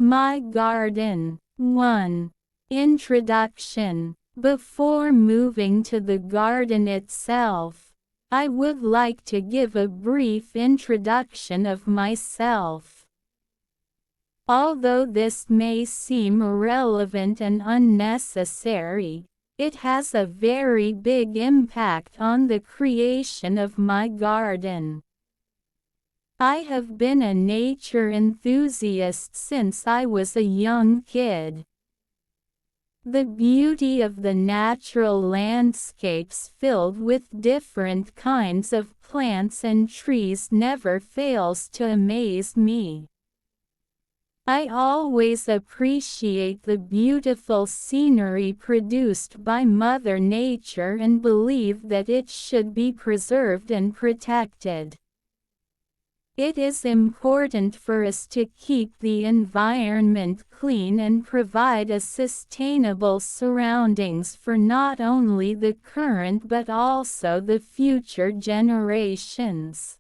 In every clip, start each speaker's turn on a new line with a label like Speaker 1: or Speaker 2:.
Speaker 1: My garden. 1. Introduction. Before moving to the garden itself, I would like to give a brief introduction of myself. Although this may seem irrelevant and unnecessary, it has a very big impact on the creation of my garden. I have been a nature enthusiast since I was a young kid. The beauty of the natural landscapes filled with different kinds of plants and trees never fails to amaze me. I always appreciate the beautiful scenery produced by Mother Nature and believe that it should be preserved and protected. It is important for us to keep the environment clean and provide a sustainable surroundings for not only the current but also the future generations.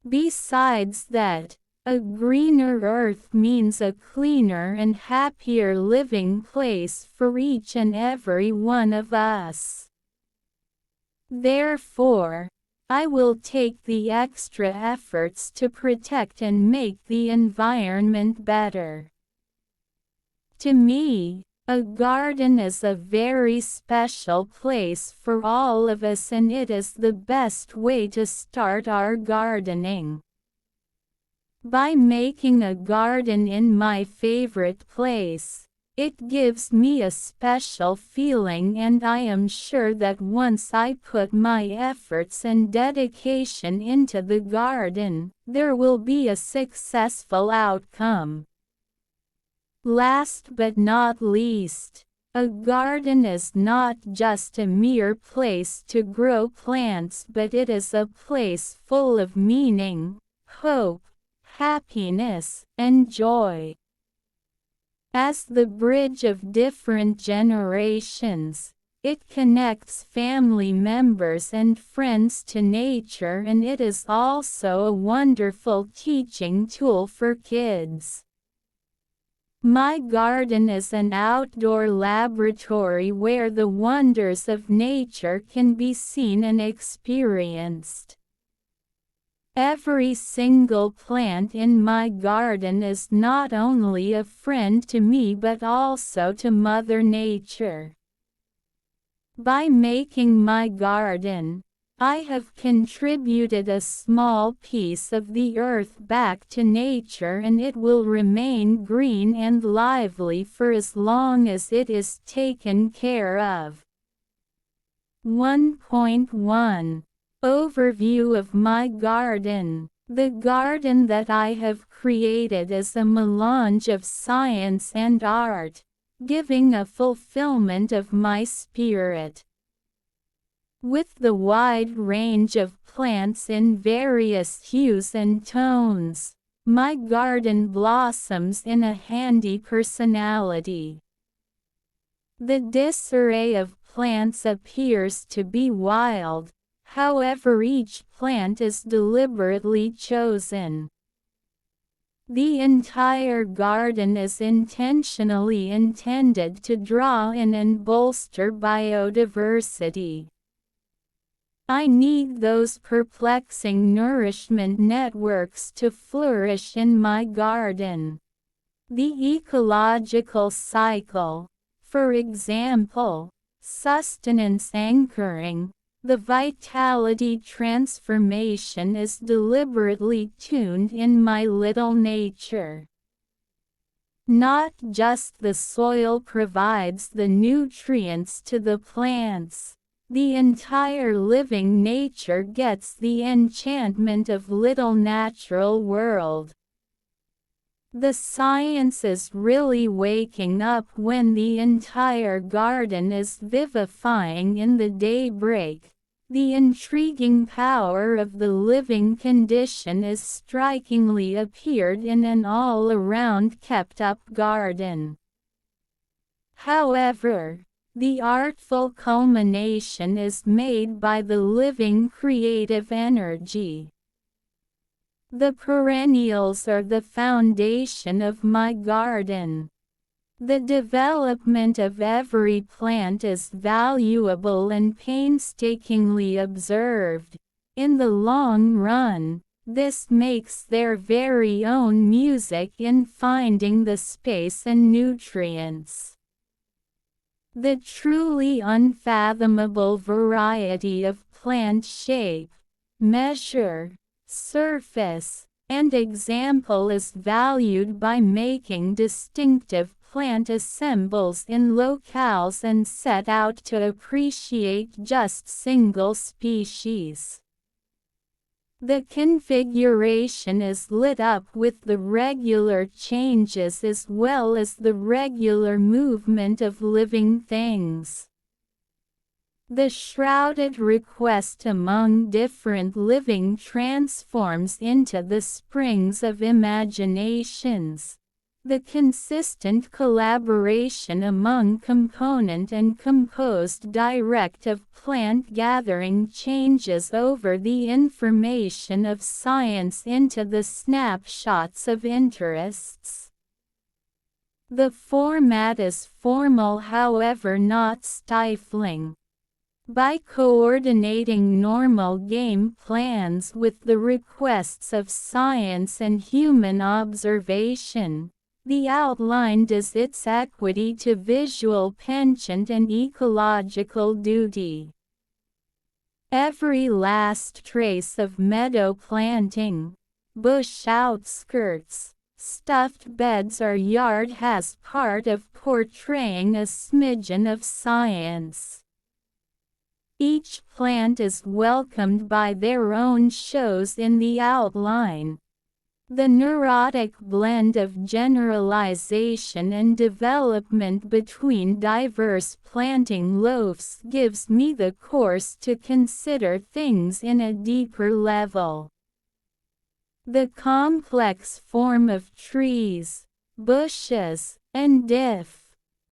Speaker 1: Besides that, a greener earth means a cleaner and happier living place for each and every one of us. Therefore, I will take the extra efforts to protect and make the environment better. To me, a garden is a very special place for all of us, and it is the best way to start our gardening. By making a garden in my favorite place, it gives me a special feeling, and I am sure that once I put my efforts and dedication into the garden, there will be a successful outcome. Last but not least, a garden is not just a mere place to grow plants, but it is a place full of meaning, hope, happiness, and joy. As the bridge of different generations, it connects family members and friends to nature, and it is also a wonderful teaching tool for kids. My garden is an outdoor laboratory where the wonders of nature can be seen and experienced. Every single plant in my garden is not only a friend to me but also to Mother Nature. By making my garden, I have contributed a small piece of the earth back to nature, and it will remain green and lively for as long as it is taken care of. 1.1 Overview of my garden. The garden that I have created is a melange of science and art, giving a fulfillment of my spirit. With the wide range of plants in various hues and tones, my garden blossoms in a handy personality. The disarray of plants appears to be wild. However, each plant is deliberately chosen. The entire garden is intentionally intended to draw in and bolster biodiversity. I need those perplexing nourishment networks to flourish in my garden. The ecological cycle, for example, sustenance anchoring, the vitality transformation is deliberately tuned in my little nature. Not just the soil provides the nutrients to the plants, the entire living nature gets the enchantment of little natural world. The science is really waking up when the entire garden is vivifying in the daybreak. The intriguing power of the living condition is strikingly appeared in an all-around kept-up garden. However, the artful culmination is made by the living creative energy. The perennials are the foundation of my garden. The development of every plant is valuable and painstakingly observed. In the long run, this makes their very own music in finding the space and nutrients. The truly unfathomable variety of plant shape, measure, surface, and example is valued by making distinctive plant assembles in locales and set out to appreciate just single species. The configuration is lit up with the regular changes as well as the regular movement of living things. The shrouded request among different living transforms into the springs of imaginations. The consistent collaboration among component and composed direct of plant gathering changes over the information of science into the snapshots of interests. The format is formal, however not stifling. By coordinating normal game plans with the requests of science and human observation, the outline does its equity to visual penchant and ecological duty. Every last trace of meadow planting, bush outskirts, stuffed beds or yard has part of portraying a smidgen of science. Each plant is welcomed by their own shows in the outline. The neurotic blend of generalization and development between diverse planting loafs gives me the course to consider things in a deeper level. The complex form of trees, bushes, and diff